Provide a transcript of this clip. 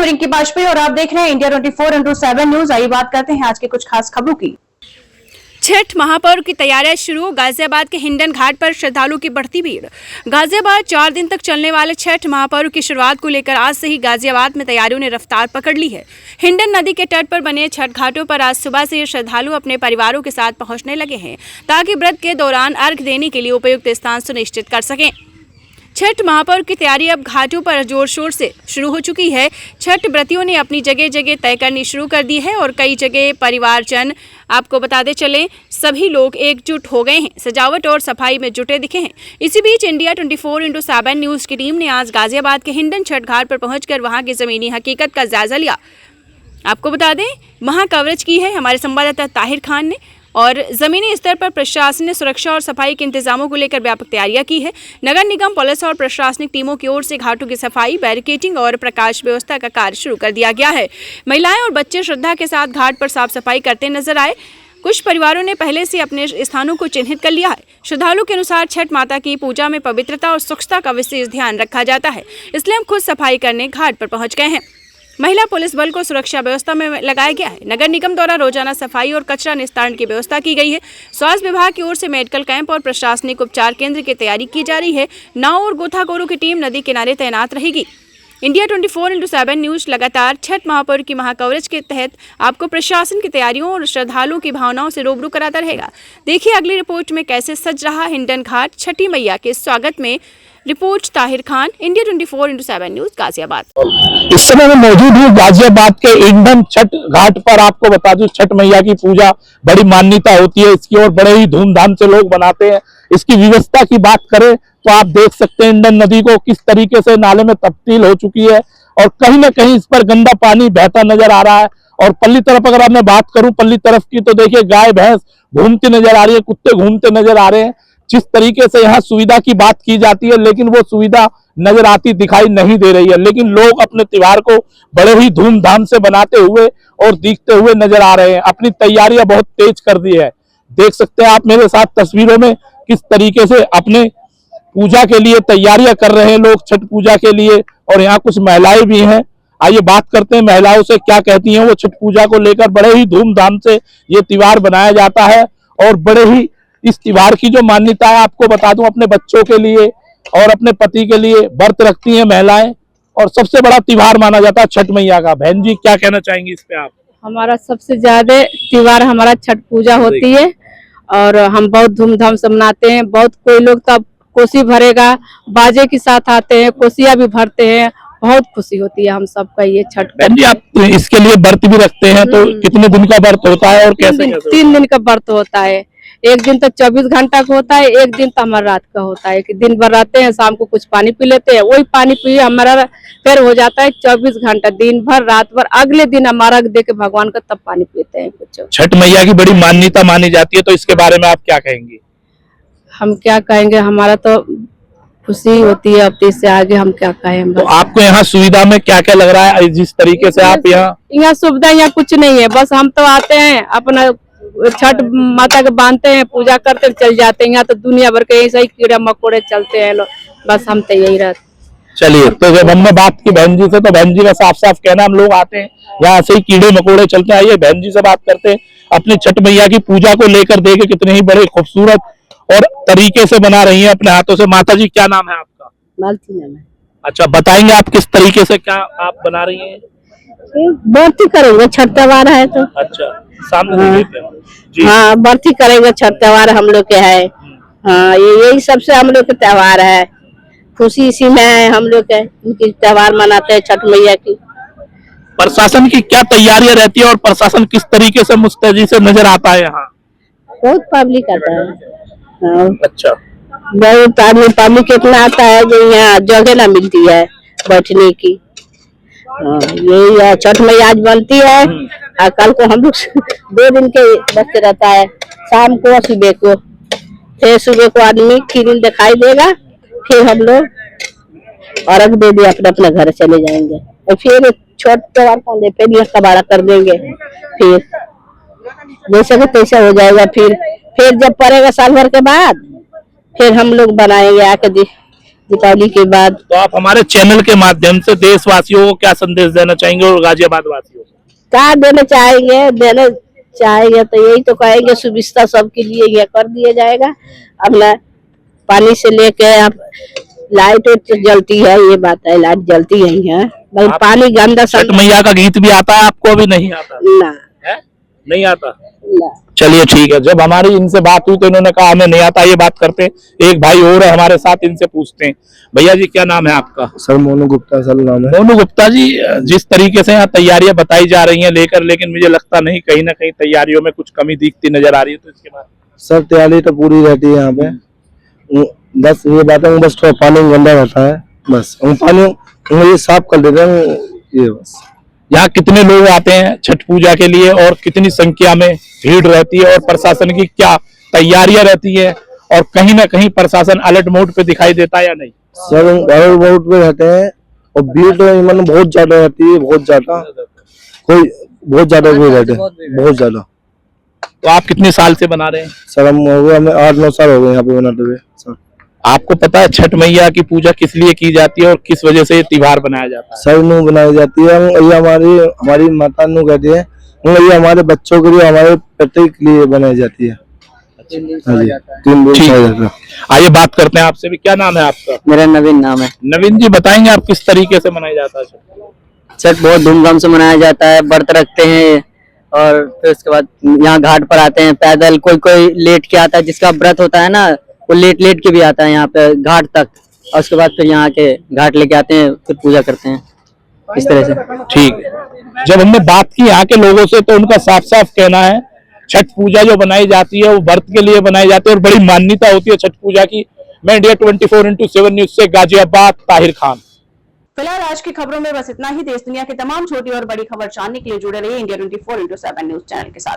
हूं रिंकी वाजपेयी और आप देख रहे हैं इंडिया 24x7 न्यूज। आइए बात करते हैं आज की कुछ खास खबरों की। छठ महापर्व की तैयारियां शुरू। गाजियाबाद के हिंडन घाट पर श्रद्धालुओं की बढ़ती भीड़। गाजियाबाद 4 दिन तक चलने वाले छठ महापर्व की शुरुआत को लेकर आज से ही गाजियाबाद में तैयारियों ने रफ्तार पकड़ ली है। हिंडन नदी के तट पर बने छठ घाटों पर आज सुबह से श्रद्धालु अपने परिवारों के साथ पहुंचने लगे हैं ताकि व्रत के दौरान अर्घ देने के लिए उपयुक्त स्थान सुनिश्चित कर सकें। छठ महापर्व की तैयारी अब घाटों पर जोर शोर से शुरू हो चुकी है। छठ व्रतियों ने अपनी जगह जगह तय करनी शुरू कर दी है और कई जगह परिवारजन, आपको बताते चलें, सभी लोग एकजुट हो गए हैं, सजावट और सफाई में जुटे दिखे हैं। इसी बीच इंडिया 24x7 न्यूज़ की टीम ने आज गाजियाबाद के हिंडन छठ घाट पर पहुंचकर वहां की ज़मीनी हकीकत का जायजा लिया। आपको बता दें, वहां कवरेज की है हमारे संवाददाता ताहिर खान ने और ज़मीनी स्तर पर प्रशासन ने सुरक्षा और सफाई के इंतजामों को लेकर व्यापक तैयारियां की है। नगर निगम, पुलिस और प्रशासनिक टीमों की ओर से घाटों की सफाई, बैरिकेडिंग और प्रकाश व्यवस्था का कार्य शुरू कर दिया गया है। महिलाएं और बच्चे श्रद्धा के साथ घाट पर साफ सफाई करते नजर आए। कुछ परिवारों ने पहले से अपने स्थानों को चिन्हित कर लिया है। श्रद्धालुओं के अनुसार छठ माता की पूजा में पवित्रता और स्वच्छता का विशेष ध्यान रखा जाता है, इसलिए हम खुद सफाई करने घाट पर पहुँच गए हैं। महिला पुलिस बल को सुरक्षा व्यवस्था में लगाया गया है। नगर निगम द्वारा रोजाना सफाई और कचरा निस्तारण की व्यवस्था की गई है। स्वास्थ्य विभाग की ओर से मेडिकल कैंप और प्रशासनिक उपचार केंद्र की तैयारी की जा रही है। नाव और गोताखोरों की टीम नदी किनारे तैनात रहेगी। इंडिया 24x7 न्यूज़ लगातार छठ महापर्व की महाकवरेज के तहत आपको प्रशासन की तैयारियों और श्रद्धालुओं की भावनाओं से रूबरू कराता रहेगा। देखिए अगली रिपोर्ट में कैसे सज रहा हिंडन घाट छठी मैया के स्वागत में। Report Tahir Khan, India 24x7 news, Ghaziabad. इस समय मैं मौजूद हूँ गाजियाबाद के हिंडन छठ घाट पर। आपको बता दूं, छठ मैया की पूजा बड़ी मान्यता होती है इसकी और बड़े ही धूमधाम से लोग मनाते हैं। इसकी व्यवस्था की बात करें तो आप देख सकते हैं हिंडन नदी को किस तरीके से नाले में तब्दील हो चुकी है और कहीं ना कहीं इस पर गंदा पानी बहता नजर आ रहा है। और पल्ली तरफ अगर मैं बात करूं पल्ली तरफ की, तो देखिए गाय भैंस घूमती नजर आ रही है, कुत्ते घूमते नजर आ रहे हैं। जिस तरीके से यहाँ सुविधा की बात की जाती है, लेकिन वो सुविधा नजर आती दिखाई नहीं दे रही है। लेकिन लोग अपने त्योहार को बड़े ही धूमधाम से बनाते हुए और दिखते हुए नजर आ रहे हैं। अपनी तैयारियां बहुत तेज कर दी है। देख सकते हैं आप मेरे साथ तस्वीरों में किस तरीके से अपने पूजा के लिए तैयारियां कर रहे हैं लोग, छठ पूजा के लिए। और यहाँ कुछ महिलाएं भी हैं। आइए बात करते हैं महिलाओं से, क्या कहती हैं वो छठ पूजा को लेकर। बड़े ही धूमधाम से ये त्योहार बनाया जाता है और बड़े ही इस त्योहार की जो मान्यता है, आपको बता दूं, अपने बच्चों के लिए और अपने पति के लिए व्रत रखती हैं महिलाएं और सबसे बड़ा त्योहार माना जाता है छठ मैया का। बहन जी, क्या कहना चाहेंगी इस पे आप? हमारा सबसे ज्यादा त्योहार हमारा छठ पूजा होती है और हम बहुत धूमधाम से मनाते हैं। बहुत कोई लोग तब कोसी भरेगा, बाजे के साथ आते हैं, कोसिया भी भरते हैं। बहुत खुशी होती है हम सबका ये छठ। बहन जी, आप इसके लिए व्रत भी रखते हैं, तो कितने दिन का व्रत होता है और कैसे? 3 दिन का व्रत होता है। एक दिन तो 24 घंटा का होता है, एक दिन तो हमारा रात का होता है कि दिन भर रहते हैं, शाम को कुछ पानी पी लेते हैं, वही पानी पी हमारा फिर हो जाता है 24 घंटा, दिन भर रात भर। अगले दिन हमारा दे के भगवान का तब पानी पीते हैं। कुछ छठ मैया की बड़ी मान्यता मानी जाती है, तो इसके बारे में आप क्या कहेंगे? हम क्या कहेंगे, हमारा तो खुशी होती है। अब इससे आगे हम क्या कहें। तो आपको यहाँ सुविधा में क्या क्या लग रहा है जिस तरीके से आप यहाँ सुविधा यहाँ कुछ नहीं है। बस हम तो आते हैं, अपना छठ माता के बांधते हैं, पूजा करते चल जाते हैं। यहाँ तो दुनिया भर के ऐसे ही कीड़ा मकोड़े चलते हैं लोग, बस हम तो यही रहते। चलिए, तो जब हमने बात की बहन जी से, तो बहन जी का साफ साफ कहना, हम लोग आते हैं यहाँ से ही कीड़े मकोड़े चलते हैं। आइए बहन जी से बात करते हैं अपनी छठ मैया की पूजा को लेकर। देखे कितने ही बड़े खूबसूरत और तरीके से बना रही है अपने हाथों से। माता जी, क्या नाम है आपका? मालती नाम है। अच्छा, बताएंगे आप किस तरीके से क्या आप बना रही हैं? बर्ती करेंगे, छठ त्योहार है तो। अच्छा, सामने जी। हाँ, बर्ती करेंगे, छठ त्योहार हम लोग के है। हाँ, यही सबसे हम लोग के त्योहार है। खुशी इसी में है हम लोग के, इनकी त्योहार मनाते हैं छठ मैया की। प्रशासन की क्या तैयारियां रहती है और प्रशासन किस तरीके से मुस्तैदी से नजर आता है यहाँ? बहुत पब्लिक आता है। हाँ। अच्छा, बहुत आदमी पब्लिक इतना आता है जो यहाँ जगह ना मिलती है बैठने की। यही छठ मैया आज बनती है और कल को हम लोग 2 दिन के बच्चे रहता है, शाम को सुबह को। फिर सुबह को आदमी किरण दिखाई देगा, फिर हम लोग अर्घ दे दिए अपने अपने घर चले जाएंगे। और फिर छोट त्योहार को फिर यह कबाड़ा कर देंगे, फिर जैसे कि तैसा हो जाएगा। फिर जब पड़ेगा साल भर के बाद फिर हम लोग बनाएंगे आके दीपावली के बाद। तो आप हमारे चैनल के माध्यम से देशवासियों को क्या संदेश देना चाहेंगे और गाजियाबाद वासियों को? क्या देना चाहेंगे तो यही तो कहेंगे, सुविधा सबके लिए ये कर दिया जाएगा। अपना पानी से लेके आप लाइट तो जलती है, ये बात है, लाइट जलती है, मगर पानी गंदा छठ मैया का गीत भी आता है आपको? अभी नहीं आता ना है? नहीं आता। ना। चलिए ठीक है। जब हमारी इनसे बात हुई तो इन्होंने कहा हमें नहीं आता। ये बात करते हैं, एक भाई और है हमारे साथ, इनसे पूछते हैं। भैया जी क्या नाम है आपका? सर मोनू गुप्ता सर नाम है। मोनू गुप्ता जी, जिस तरीके से यहाँ तैयारियां बताई जा रही हैं लेकर, लेकिन मुझे लगता नहीं कहीं ना कहीं तैयारियों में कुछ कमी दिखती नजर आ रही है, तो इसके बाद? सर तैयारी तो पूरी रहती है यहाँ पे, बस ये बात है बस थोड़ा पानी गंदा रहता है, बस हम पानी ये साफ कर देते हैं, ये बस। यहाँ कितने लोग आते हैं छठ पूजा के लिए और कितनी संख्या में भीड़ रहती है और प्रशासन की क्या तैयारियां रहती है, और कहीं ना कहीं प्रशासन अलर्ट मोड पे दिखाई देता है या नहीं? सर हम अलर्ट मोड पे रहते हैं और भीड़ तो मतलब बहुत ज्यादा रहती है, बहुत ज्यादा भीड़ रहती है, बहुत ज्यादा। तो आप कितने साल से बना रहे हैं? सर हम हो गए, हमें 8-9 साल हो गए यहाँ पे बनाते हुए। सर आपको पता है छठ मैया की पूजा किस लिए की जाती है और किस वजह से ये त्योहार बनाया जाता है? सर नू बनाई जाती है, ये हमारी माता नू कहती है, ये हमारे बच्चों के लिए, हमारे पति के लिए बनाई जाती है। हाँ जी, 3 दिन ठीक खाया जाता है। आइए बात करते हैं आपसे भी। क्या नाम है आपका? मेरा नवीन नाम है। नवीन जी बताएंगे आप किस तरीके से मनाया जाता है छठ? छठ बहुत धूमधाम से मनाया जाता है, व्रत रखते हैं और फिर उसके बाद यहाँ घाट पर आते हैं पैदल। कोई लेट के आता है, जिसका व्रत होता है ना वो लेट के भी आता है यहाँ पे घाट तक, और उसके बाद फिर यहाँ के घाट लेके आते हैं, फिर पूजा करते हैं इस तरह से। ठीक है। जब हमने बात की यहाँ के लोगों से तो उनका साफ साफ कहना है छठ पूजा जो बनाई जाती है वो व्रत के लिए बनाई जाती है और बड़ी मान्यता होती है छठ पूजा की। मैं इंडिया 24x7 न्यूज से गाजियाबाद ताहिर खान। फिलहाल आज की खबरों में बस इतना ही। देश दुनिया की तमाम छोटी और बड़ी खबर जानने के लिए जुड़े रहिए इंडिया 24x7 न्यूज चैनल के साथ।